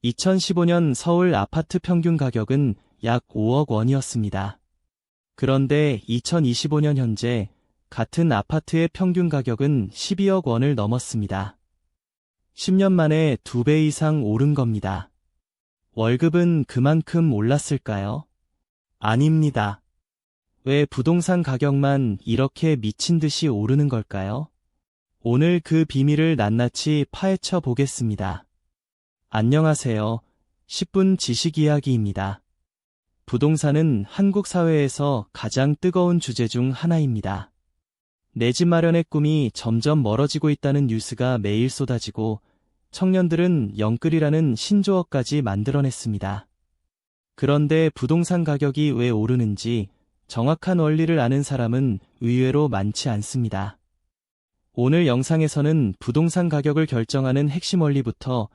2015년 서울 아파트 평균 가격은 약 5억 원이었습니다. 그런데 2025년 현재 같은 아파트의 평균 가격은 12억 원을 넘었습니다. 10년 만에 2배 이상 오른 겁니다. 월급은 그만큼 올랐을까요? 아닙니다. 왜 부동산 가격만 이렇게 미친 듯이 오르는 걸까요? 오늘 그 비밀을 낱낱이 파헤쳐 보겠습니다. 안녕하세요. 10분 지식 이야기입니다. 부동산은 한국 사회에서 가장 뜨거운 주제 중 하나입니다. 내 집 마련의 꿈이 점점 멀어지고 있다는 뉴스가 매일 쏟아지고 청년들은 영끌이라는 신조어까지 만들어냈습니다. 그런데 부동산 가격이 왜 오르는지 정확한 원리를 아는 사람은 의외로 많지 않습니다. 오늘 영상에서는 부동산 가격을 결정하는 핵심 원리부터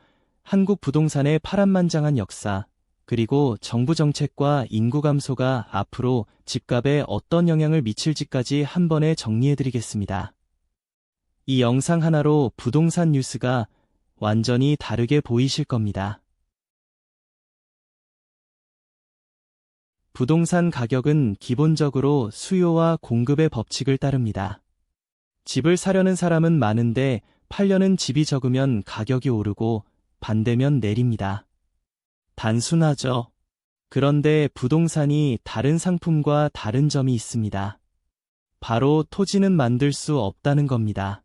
한국 부동산의 파란만장한 역사, 그리고 정부 정책과 인구 감소가 앞으로 집값에 어떤 영향을 미칠지까지 한 번에 정리해드리겠습니다. 이 영상 하나로 부동산 뉴스가 완전히 다르게 보이실 겁니다. 부동산 가격은 기본적으로 수요와 공급의 법칙을 따릅니다. 집을 사려는 사람은 많은데 팔려는 집이 적으면 가격이 오르고 반대면 내립니다. 단순하죠. 그런데 부동산이 다른 상품과 다른 점이 있습니다. 바로 토지는 만들 수 없다는 겁니다.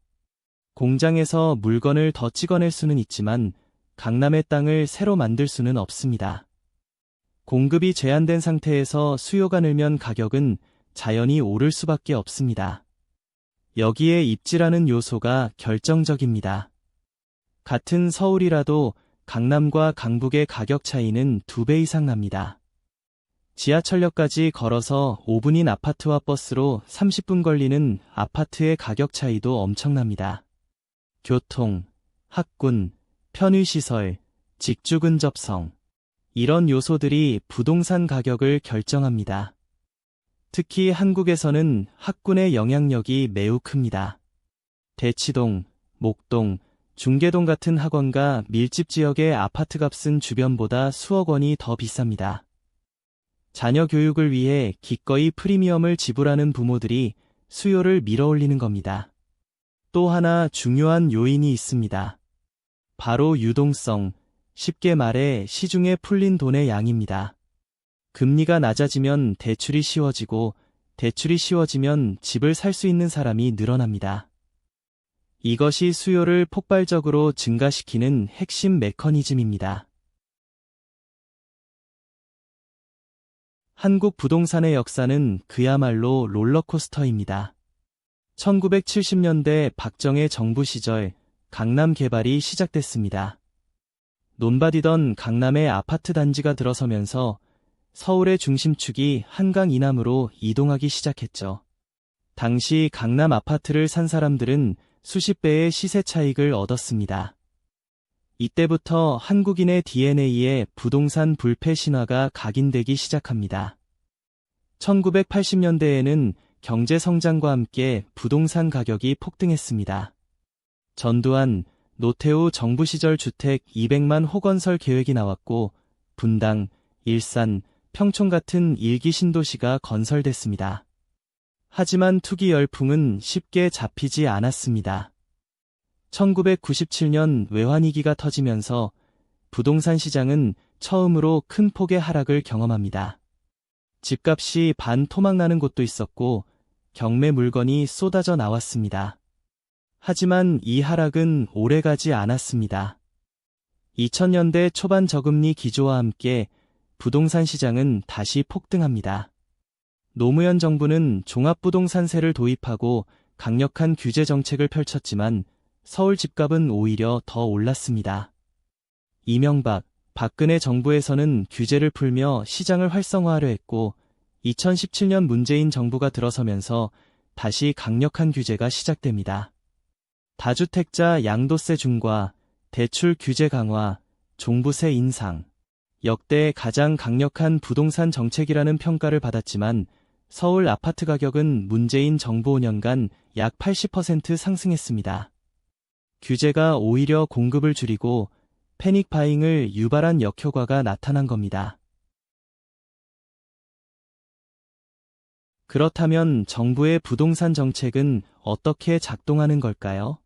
공장에서 물건을 더 찍어낼 수는 있지만 강남의 땅을 새로 만들 수는 없습니다. 공급이 제한된 상태에서 수요가 늘면 가격은 자연히 오를 수밖에 없습니다. 여기에 입지라는 요소가 결정적입니다. 같은 서울이라도 강남과 강북의 가격 차이는 2배 이상 납니다. 지하철역까지 걸어서 5분인 아파트와 버스로 30분 걸리는 아파트의 가격 차이도 엄청납니다. 교통, 학군, 편의시설, 직주 근접성, 이런 요소들이 부동산 가격을 결정합니다. 특히 한국에서는 학군의 영향력이 매우 큽니다. 대치동, 목동, 중계동 같은 학원가 밀집 지역의 아파트값은 주변보다 수억 원이 더 비쌉니다. 자녀 교육을 위해 기꺼이 프리미엄을 지불하는 부모들이 수요를 밀어올리는 겁니다. 또 하나 중요한 요인이 있습니다. 바로 유동성, 쉽게 말해 시중에 풀린 돈의 양입니다. 금리가 낮아지면 대출이 쉬워지고 대출이 쉬워지면 집을 살 수 있는 사람이 늘어납니다. 이것이 수요를 폭발적으로 증가시키는 핵심 메커니즘입니다. 한국 부동산의 역사는 그야말로 롤러코스터입니다. 1970년대 박정희 정부 시절 강남 개발이 시작됐습니다. 논밭이던 강남의 아파트 단지가 들어서면서 서울의 중심축이 한강 이남으로 이동하기 시작했죠. 당시 강남 아파트를 산 사람들은 수십 배의 시세 차익을 얻었습니다. 이때부터 한국인의 DNA에 부동산 불패 신화가 각인되기 시작합니다. 1980년대에는 경제 성장과 함께 부동산 가격이 폭등했습니다. 전두환, 노태우 정부 시절 주택 200만 호 건설 계획이 나왔고 분당, 일산, 평촌 같은 일기 신도시가 건설됐습니다. 하지만 투기 열풍은 쉽게 잡히지 않았습니다. 1997년 외환위기가 터지면서 부동산 시장은 처음으로 큰 폭의 하락을 경험합니다. 집값이 반토막나는 곳도 있었고 경매 물건이 쏟아져 나왔습니다. 하지만 이 하락은 오래가지 않았습니다. 2000년대 초반 저금리 기조와 함께 부동산 시장은 다시 폭등합니다. 노무현 정부는 종합부동산세를 도입하고 강력한 규제 정책을 펼쳤지만 서울 집값은 오히려 더 올랐습니다. 이명박, 박근혜 정부에서는 규제를 풀며 시장을 활성화하려 했고 2017년 문재인 정부가 들어서면서 다시 강력한 규제가 시작됩니다. 다주택자 양도세 중과, 대출 규제 강화, 종부세 인상, 역대 가장 강력한 부동산 정책이라는 평가를 받았지만 서울 아파트 가격은 문재인 정부 5년간 약 80% 상승했습니다. 규제가 오히려 공급을 줄이고 패닉 바잉을 유발한 역효과가 나타난 겁니다. 그렇다면 정부의 부동산 정책은 어떻게 작동하는 걸까요?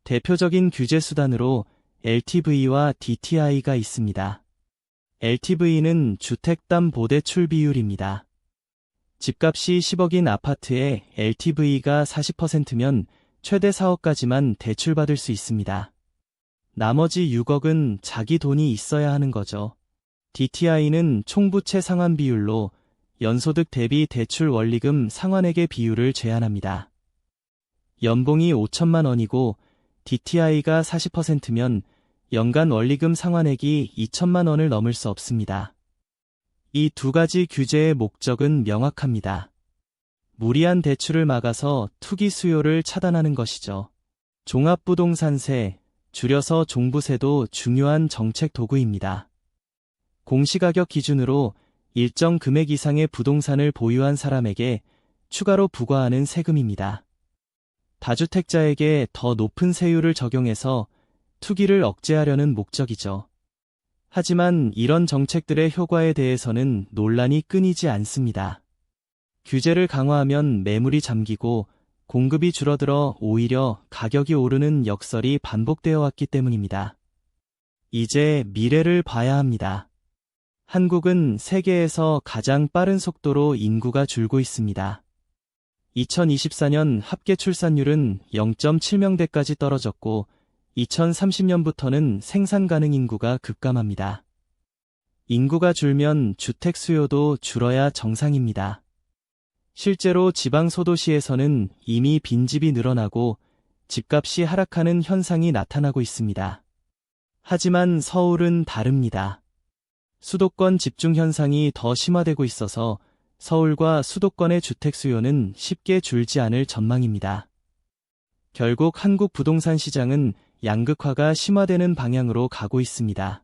대표적인 규제 수단으로 LTV와 DTI가 있습니다. LTV는 주택담보대출 비율입니다. 집값이 10억인 아파트에 LTV가 40%면 최대 4억까지만 대출받을 수 있습니다. 나머지 6억은 자기 돈이 있어야 하는 거죠. DTI는 총부채 상환 비율로 연소득 대비 대출 원리금 상환액의 비율을 제한합니다. 연봉이 5천만 원이고 DTI가 40%면 연간 원리금 상환액이 2천만 원을 넘을 수 없습니다. 이 두 가지 규제의 목적은 명확합니다. 무리한 대출을 막아서 투기 수요를 차단하는 것이죠. 종합부동산세, 줄여서 종부세도 중요한 정책 도구입니다. 공시가격 기준으로 일정 금액 이상의 부동산을 보유한 사람에게 추가로 부과하는 세금입니다. 다주택자에게 더 높은 세율을 적용해서 투기를 억제하려는 목적이죠. 하지만 이런 정책들의 효과에 대해서는 논란이 끊이지 않습니다. 규제를 강화하면 매물이 잠기고 공급이 줄어들어 오히려 가격이 오르는 역설이 반복되어 왔기 때문입니다. 이제 미래를 봐야 합니다. 한국은 세계에서 가장 빠른 속도로 인구가 줄고 있습니다. 2024년 합계 출산율은 0.7명대까지 떨어졌고 2030년부터는 생산 가능 인구가 급감합니다. 인구가 줄면 주택 수요도 줄어야 정상입니다. 실제로 지방 소도시에서는 이미 빈집이 늘어나고 집값이 하락하는 현상이 나타나고 있습니다. 하지만 서울은 다릅니다. 수도권 집중 현상이 더 심화되고 있어서 서울과 수도권의 주택 수요는 쉽게 줄지 않을 전망입니다. 결국 한국 부동산 시장은 양극화가 심화되는 방향으로 가고 있습니다.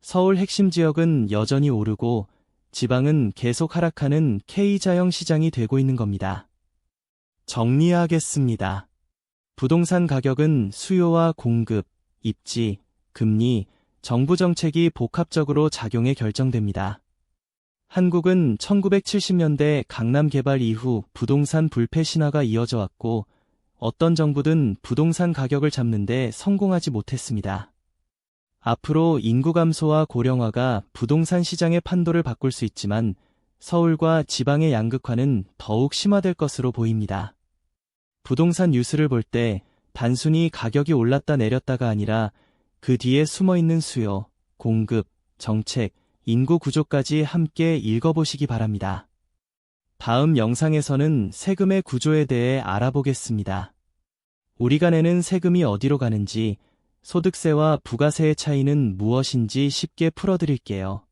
서울 핵심 지역은 여전히 오르고 지방은 계속 하락하는 K자형 시장이 되고 있는 겁니다. 정리하겠습니다. 부동산 가격은 수요와 공급, 입지, 금리, 정부 정책이 복합적으로 작용해 결정됩니다. 한국은 1970년대 강남 개발 이후 부동산 불패 신화가 이어져 왔고 어떤 정부든 부동산 가격을 잡는 데 성공하지 못했습니다. 앞으로 인구 감소와 고령화가 부동산 시장의 판도를 바꿀 수 있지만 서울과 지방의 양극화는 더욱 심화될 것으로 보입니다. 부동산 뉴스를 볼 때 단순히 가격이 올랐다 내렸다가 아니라 그 뒤에 숨어있는 수요, 공급, 정책, 인구 구조까지 함께 읽어보시기 바랍니다. 다음 영상에서는 세금의 구조에 대해 알아보겠습니다. 우리가 내는 세금이 어디로 가는지, 소득세와 부가세의 차이는 무엇인지 쉽게 풀어드릴게요.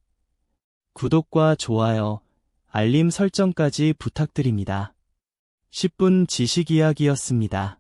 구독과 좋아요, 알림 설정까지 부탁드립니다. 10분 지식 이야기였습니다.